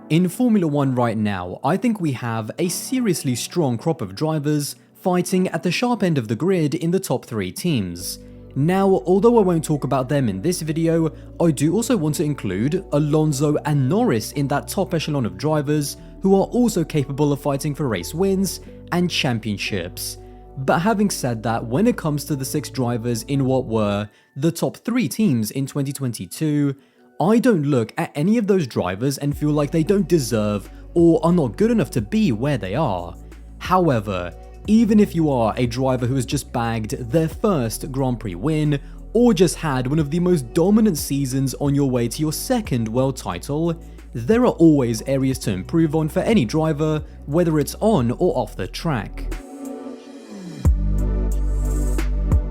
In Formula 1 right now, I think we have a seriously strong crop of drivers fighting at the sharp end of the grid in the top 3 teams. Now, although I won't talk about them in this video, I do also want to include Alonso and Norris in that top echelon of drivers who are also capable of fighting for race wins and championships. But having said that, when it comes to the 6 drivers in what were the top 3 teams in 2022, I don't look at any of those drivers and feel like they don't deserve or are not good enough to be where they are. However, even if you are a driver who has just bagged their first Grand Prix win, or just had one of the most dominant seasons on your way to your second world title, there are always areas to improve on for any driver, whether it's on or off the track.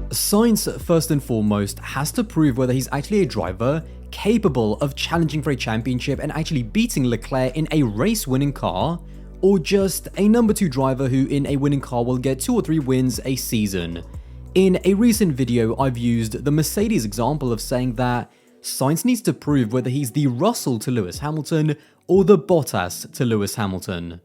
Sainz, first and foremost, has to prove whether he's actually a driver capable of challenging for a championship and actually beating Leclerc in a race-winning car, or just a number 2 driver who in a winning car will get 2 or 3 wins a season. In a recent video, I've used the Mercedes example of saying that Sainz needs to prove whether he's the Russell to Lewis Hamilton or the Bottas to Lewis Hamilton.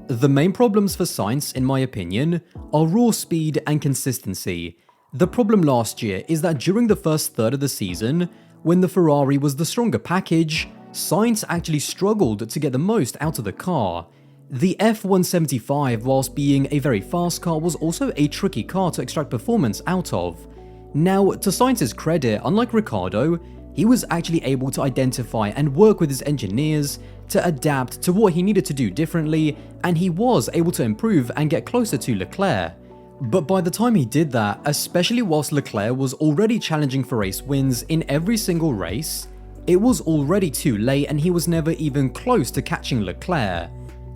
The main problems for Sainz, in my opinion, are raw speed and consistency. The problem last year is that during the first third of the season, when the Ferrari was the stronger package, Sainz actually struggled to get the most out of the car. The F175, whilst being a very fast car, was also a tricky car to extract performance out of. Now, to Sainz's credit, unlike Ricciardo, he was actually able to identify and work with his engineers to adapt to what he needed to do differently, and he was able to improve and get closer to Leclerc. But by the time he did that, especially whilst Leclerc was already challenging for race wins in every single race, it was already too late and he was never even close to catching Leclerc.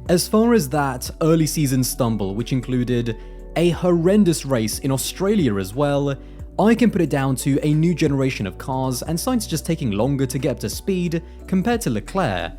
As far as that early season stumble, which included a horrendous race in Australia as well, I can put it down to a new generation of cars and Sainz just taking longer to get up to speed compared to Leclerc.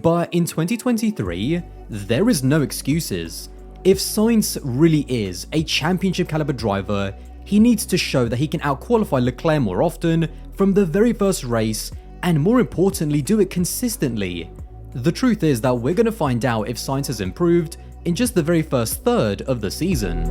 But in 2023, there is no excuses. If Sainz really is a championship caliber driver, he needs to show that he can outqualify Leclerc more often from the very first race, and more importantly, do it consistently. The truth is that we're going to find out if Sainz has improved in just the very first third of the season.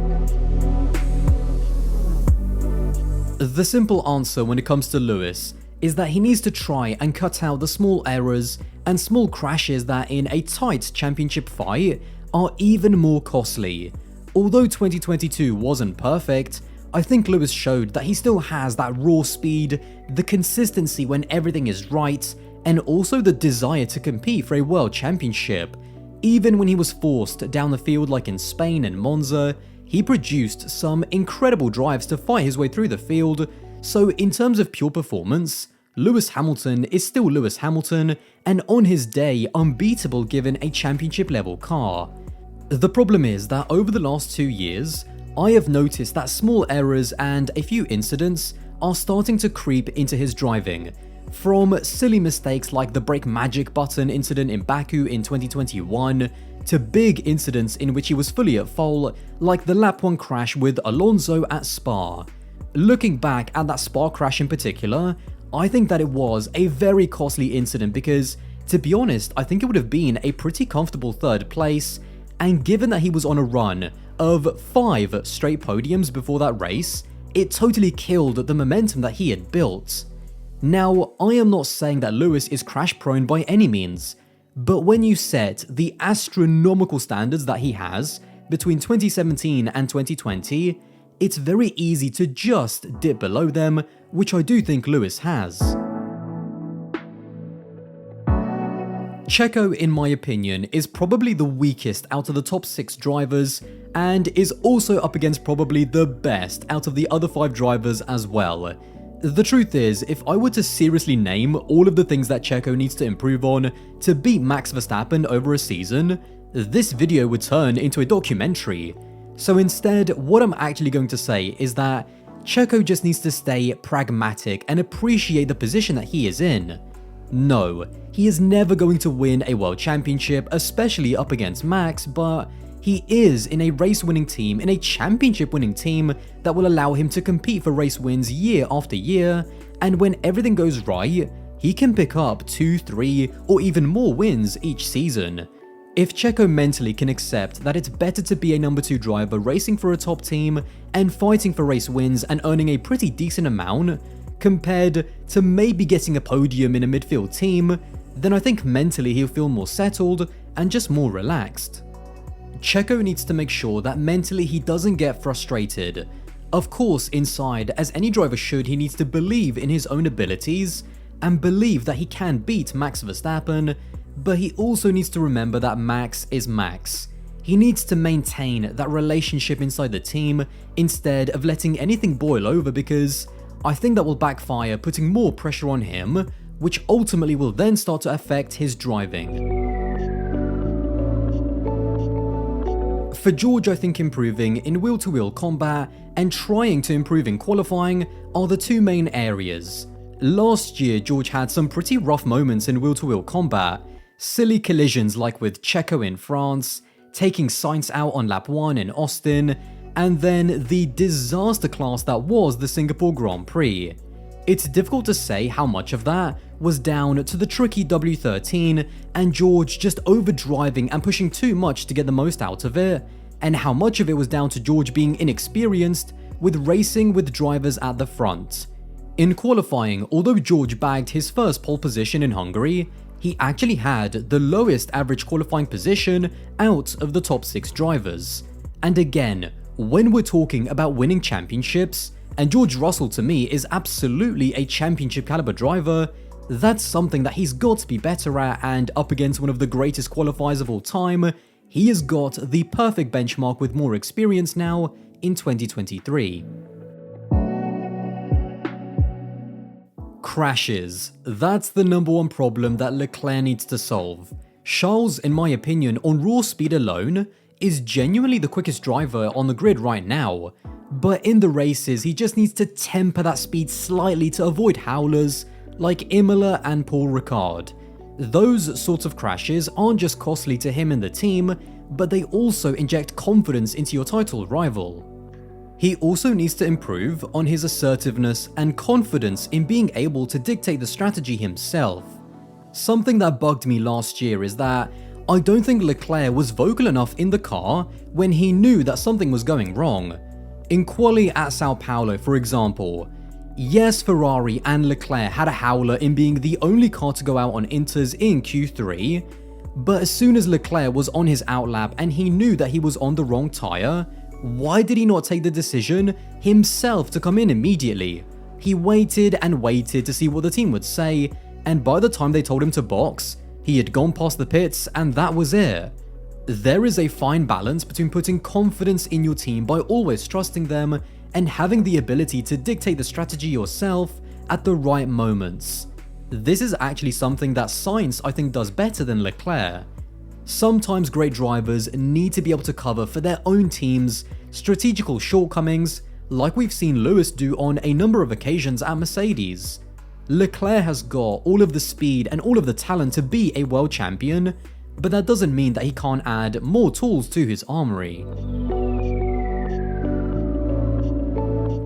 The simple answer when it comes to Lewis is that he needs to try and cut out the small errors and small crashes that in a tight championship fight are even more costly. Although 2022 wasn't perfect, I think Lewis showed that he still has that raw speed, the consistency when everything is right, and also the desire to compete for a world championship. Even when he was forced down the field like in Spain and Monza, he produced some incredible drives to fight his way through the field, so in terms of pure performance, Lewis Hamilton is still Lewis Hamilton, and on his day unbeatable given a championship level car. The problem is that over the last 2 years, I have noticed that small errors and a few incidents are starting to creep into his driving. From silly mistakes like the brake magic button incident in Baku in 2021, to big incidents in which he was fully at fault, like the lap 1 crash with Alonso at Spa. Looking back at that Spa crash in particular, I think that it was a very costly incident because, to be honest, I think it would have been a pretty comfortable 3rd place, and given that he was on a run of 5 straight podiums before that race, it totally killed the momentum that he had built. Now, I am not saying that Lewis is crash prone by any means, but when you set the astronomical standards that he has between 2017 and 2020, it's very easy to just dip below them, which I do think Lewis has. Checo, in my opinion, is probably the weakest out of the top 6 drivers, and is also up against probably the best out of the other 5 drivers as well. The truth is, if I were to seriously name all of the things that Checo needs to improve on to beat Max Verstappen over a season, this video would turn into a documentary. So instead, what I'm actually going to say is that Checo just needs to stay pragmatic and appreciate the position that he is in. No, he is never going to win a world championship, especially up against Max, but he is in a race-winning team, in a championship-winning team that will allow him to compete for race wins year after year, and when everything goes right, he can pick up 2, 3, or even more wins each season. If Checo mentally can accept that it's better to be a number 2 driver racing for a top team and fighting for race wins and earning a pretty decent amount, compared to maybe getting a podium in a midfield team, then I think mentally he'll feel more settled and just more relaxed. Checo needs to make sure that mentally he doesn't get frustrated. Of course, inside, as any driver should, he needs to believe in his own abilities and believe that he can beat Max Verstappen, but he also needs to remember that Max is Max. He needs to maintain that relationship inside the team instead of letting anything boil over, because I think that will backfire, putting more pressure on him, which ultimately will then start to affect his driving. For George, I think improving in wheel-to-wheel combat and trying to improve in qualifying are the two main areas. Last year, George had some pretty rough moments in wheel-to-wheel combat. Silly collisions like with Checo in France, taking Sainz out on lap 1 in Austin, and then the disaster class that was the Singapore Grand Prix. It's difficult to say how much of that was down to the tricky W13 and George just overdriving and pushing too much to get the most out of it, and how much of it was down to George being inexperienced with racing with drivers at the front. In qualifying, although George bagged his first pole position in Hungary, he actually had the lowest average qualifying position out of the top 6 drivers. And again, when we're talking about winning championships, and George Russell to me is absolutely a championship caliber driver, that's something that he's got to be better at, and up against one of the greatest qualifiers of all time, he has got the perfect benchmark with more experience now in 2023. Crashes. That's the number one problem that Leclerc needs to solve. Charles, in my opinion, on raw speed alone, is genuinely the quickest driver on the grid right now, but in the races he just needs to temper that speed slightly to avoid howlers like Imola and Paul Ricard. Those sorts of crashes aren't just costly to him and the team, but they also inject confidence into your title rival. He also needs to improve on his assertiveness and confidence in being able to dictate the strategy himself. Something that bugged me last year is that I don't think Leclerc was vocal enough in the car when he knew that something was going wrong. In quali at Sao Paulo, for example, yes, Ferrari and Leclerc had a howler in being the only car to go out on inters in Q3, but as soon as Leclerc was on his outlap and he knew that he was on the wrong tyre, why did he not take the decision himself to come in immediately? He waited and waited to see what the team would say, and by the time they told him to box, he had gone past the pits and that was it. There is a fine balance between putting confidence in your team by always trusting them and having the ability to dictate the strategy yourself at the right moments. This is actually something that Sainz I think does better than Leclerc. Sometimes great drivers need to be able to cover for their own team's strategical shortcomings, like we've seen Lewis do on a number of occasions at Mercedes. Leclerc has got all of the speed and all of the talent to be a world champion, but that doesn't mean that he can't add more tools to his armory.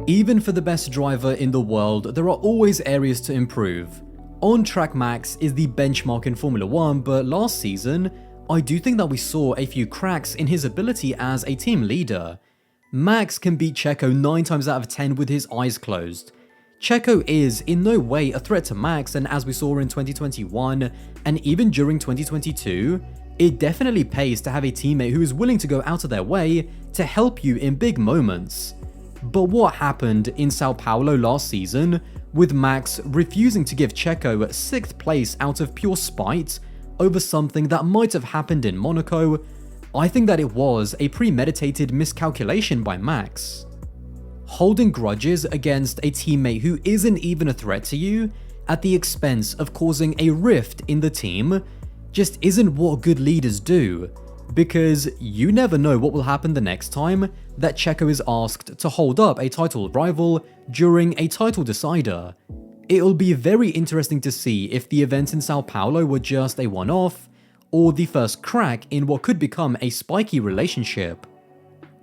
Even for the best driver in the world, there are always areas to improve. On-track Max is the benchmark in Formula 1, but last season, I do think that we saw a few cracks in his ability as a team leader. Max can beat Checo 9 times out of 10 with his eyes closed. Checo is in no way a threat to Max, and as we saw in 2021 and even during 2022, it definitely pays to have a teammate who is willing to go out of their way to help you in big moments. But what happened in Sao Paulo last season, with Max refusing to give Checo 6th place out of pure spite over something that might have happened in Monaco, I think that it was a premeditated miscalculation by Max. Holding grudges against a teammate who isn't even a threat to you at the expense of causing a rift in the team just isn't what good leaders do, because you never know what will happen the next time that Checo is asked to hold up a title rival during a title decider. It'll be very interesting to see if the events in Sao Paulo were just a one-off, or the first crack in what could become a spiky relationship.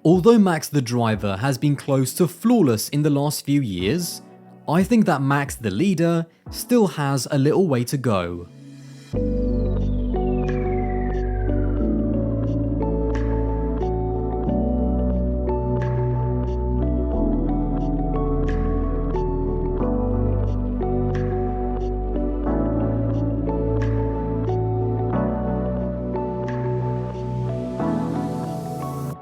Although Max the driver has been close to flawless in the last few years, I think that Max, the leader, still has a little way to go.